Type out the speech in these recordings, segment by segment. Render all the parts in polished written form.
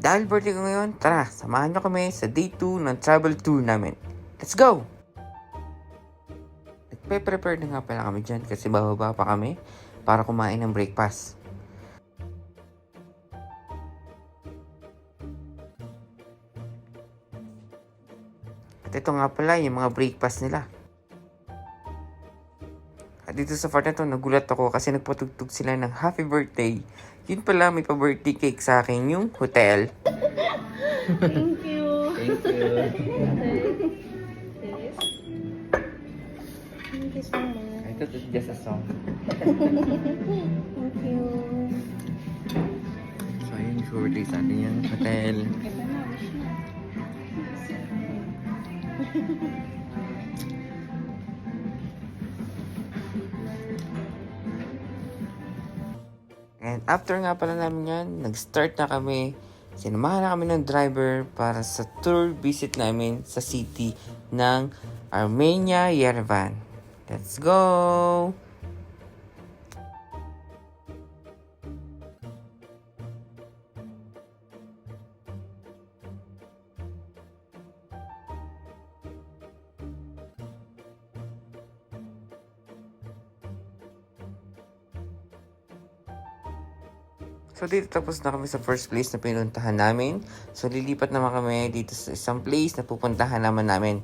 Dahil birthday ko ngayon, tara, samahan nyo kami sa day 2 ng travel tour namin. Let's go! Nagpe-prepare na nga pala kami dyan kasi bababa pa kami para kumain ng breakfast. At ito nga pala yung mga breakfast nila. At dito sa part na to, nagulat ako kasi nagpatugtog sila ng happy birthday. Yun pala, may pa-birthday cake sa akin yung hotel. Thank you. Thank you. Thank you so much. I thought it's just a song. Thank you. So ayun, yung birthday sa atin yung hotel. Iba na, wish na. And after nga pala namin yan, nag-start na kami. Sinamahan na kami ng driver para sa tour visit namin sa city ng Armenia, Yerevan. Let's go! So dito tapos na kami sa first place na pinuntahan namin. So lilipat naman kami dito sa isang place na pupuntahan naman namin.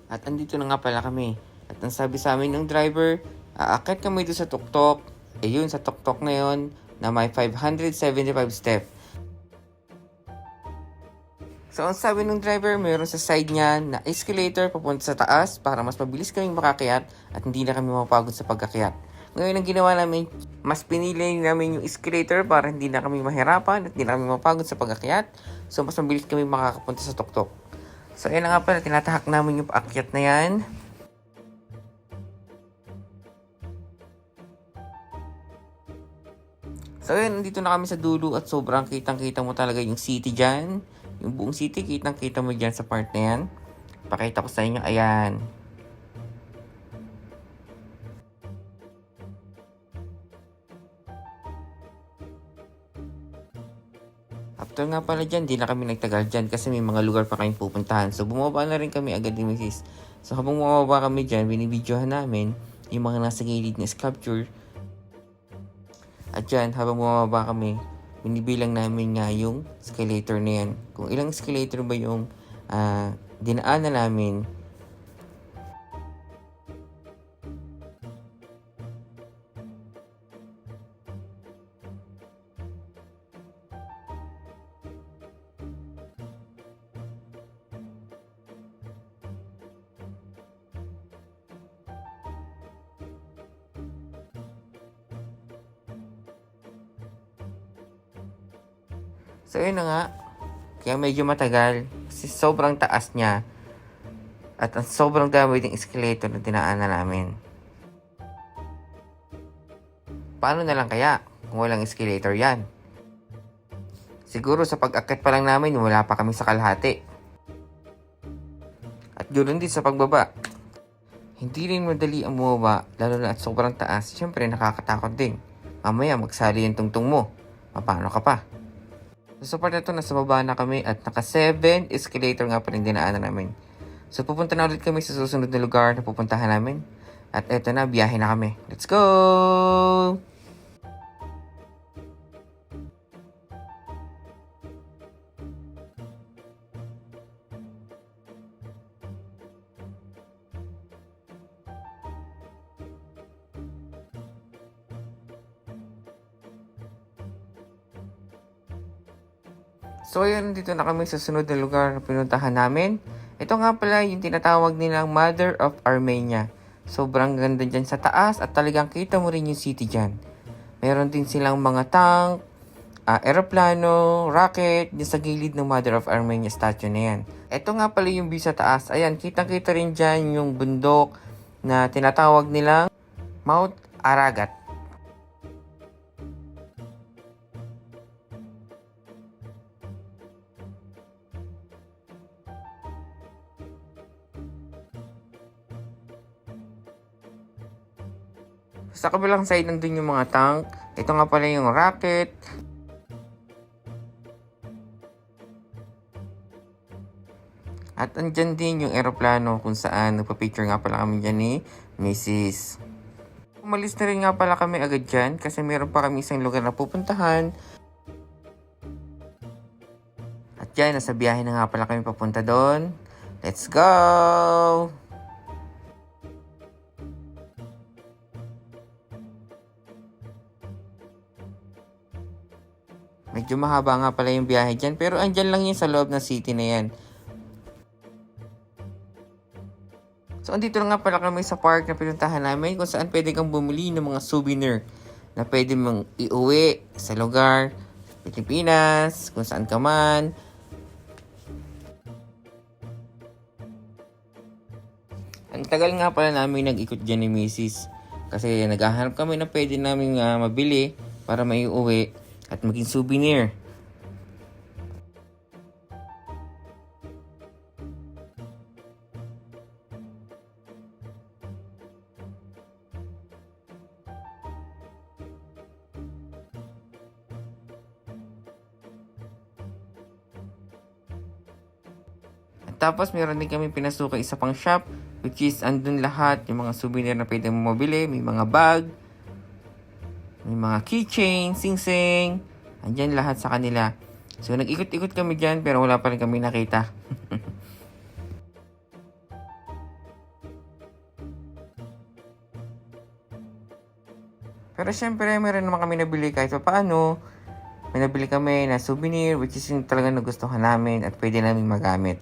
At andito na nga pala kami. At ang sabi sa amin ng driver, aakyat kami dito sa tuktok. Yun, sa tuktok na yun na may 575 step. So, ang sabi ng driver, mayroon sa side niya na escalator papunta sa taas para mas mabilis kaming makakyat at hindi na kami mapagod sa pagkakyat. Ngayon, ang ginawa namin, mas pinili namin yung escalator para hindi na kami mahirapan at hindi na kami mapagod sa pagkakyat. So, mas mabilis kami makakapunta sa tuktok. So, ayan na nga pala, tinatahak namin yung paakyat na yan. So, ayan, nandito na kami sa dulo at sobrang kitang-kita mo talaga yung city dyan. Yung buong city, kitang-kita mo dyan sa part na yan. Pakita ko sa inyo, ayan. After nga pala dyan, di na kami nagtagal dyan kasi may mga lugar pa kayong pupuntahan. So, bumaba na rin kami agad ni Mrs. So, habang bumaba kami dyan, binibidyohan namin yung mga nasa gilid na sculpture. At dyan, habang bumaba kami, binibilang namin nga yung escalator na yan. Kung ilang escalator ba yung dinaanan namin. So, yun na nga. Kaya medyo matagal. Kasi sobrang taas niya. At ang sobrang dami ng escalator na dinaanan namin. Paano na lang kaya kung walang escalator yan? Siguro sa pag-akyat pa lang namin, wala pa kami sa kalahati. At ganoon din sa pagbaba. Hindi rin madali ang bumaba, lalo na at sobrang taas. Siyempre, nakakatakot din. Mamaya, magsali yung tungtong mo. Paano ka pa? So, sa part na ito, nasa baba na kami at naka 7 escalator nga pa rin dinaanan namin. So, pupunta na ulit kami sa susunod na lugar na pupuntahan namin. At eto na, biyahe na kami. Let's go! So, ayun, dito na kami sa sunod na lugar na pinuntahan namin. Ito nga pala yung tinatawag nilang Mother of Armenia. Sobrang ganda dyan sa taas at talagang kita mo rin yung city dyan. Meron din silang mga tank, aeroplano, rocket, dyan sa gilid ng Mother of Armenia statue na yan. Ito nga pala yung view sa taas. Ayan, kitang-kita rin dyan yung bundok na tinatawag nilang Mount Aragat. Sa kabilang side, nandun yung mga tank. Ito nga pala yung rocket. At andyan din yung aeroplano kung saan nagpa-picture nga pala kami dyan ni Mrs. Umalis na rin nga pala kami agad dyan kasi meron pa kami isang lugar na pupuntahan. At dyan, nasa biyahe na nga pala kami papunta doon. Let's go! Medyo mahaba nga pala yung biyahe dyan pero andyan lang yun sa loob ng city na yan. So, andito na nga pala kami sa park na pinuntahan namin kung saan pwede kang bumili ng mga souvenir na pwede mong iuwi sa lugar, Pilipinas, kung saan ka man. Ang tagal nga pala namin nag-ikot dyan ni Mrs. Kasi naghahanap kami na pwede namin mabili para maiuwi at maging souvenir. Tapos meron din kami pinasuka isa pang shop which is andun lahat yung mga souvenir na pwede mo mabili. May mga bag, may mga keychain, sing-sing. Andyan lahat sa kanila. So nag-ikot-ikot kami dyan pero wala pa rin kami nakita. Pero syempre meron naman kami nabili kahit pa paano. May nabili kami na souvenir which is yung talagang nagustuhan namin at pwede namin magamit.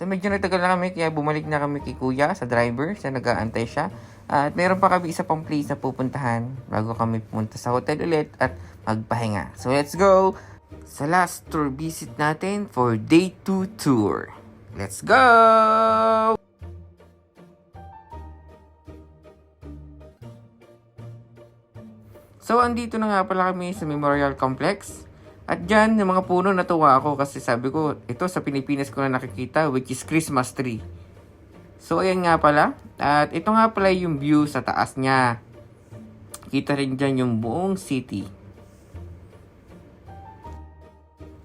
So medyo nagtagal na kami kaya bumalik na kami kay kuya sa driver sa nag-aantay siya. At meron pa kami isa pang place na pupuntahan bago kami pumunta sa hotel ulit at magpahinga. So let's go sa last tour visit natin for day 2 tour. Let's go! So andito na nga pala kami sa Memorial Complex. At dyan, yung mga puno, natuwa ako kasi sabi ko, ito sa Pilipinas ko na nakikita, which is Christmas tree. So, ayan nga pala. At ito nga pala yung view sa taas niya. Kita rin dyan yung buong city.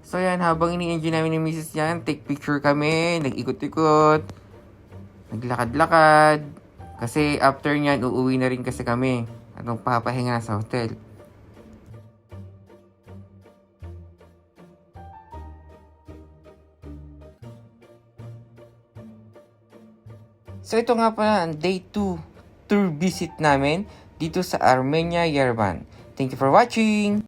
So, ayan, habang ini-enjoy namin ni Mrs. yan, take picture kami, nag-ikot-ikot, naglakad-lakad. Kasi after nyan, uuwi na rin kasi kami. At magpapahinga sa hotel. So ito nga pala ang day 2 tour visit namin dito sa Armenia, Yerevan. Thank you for watching!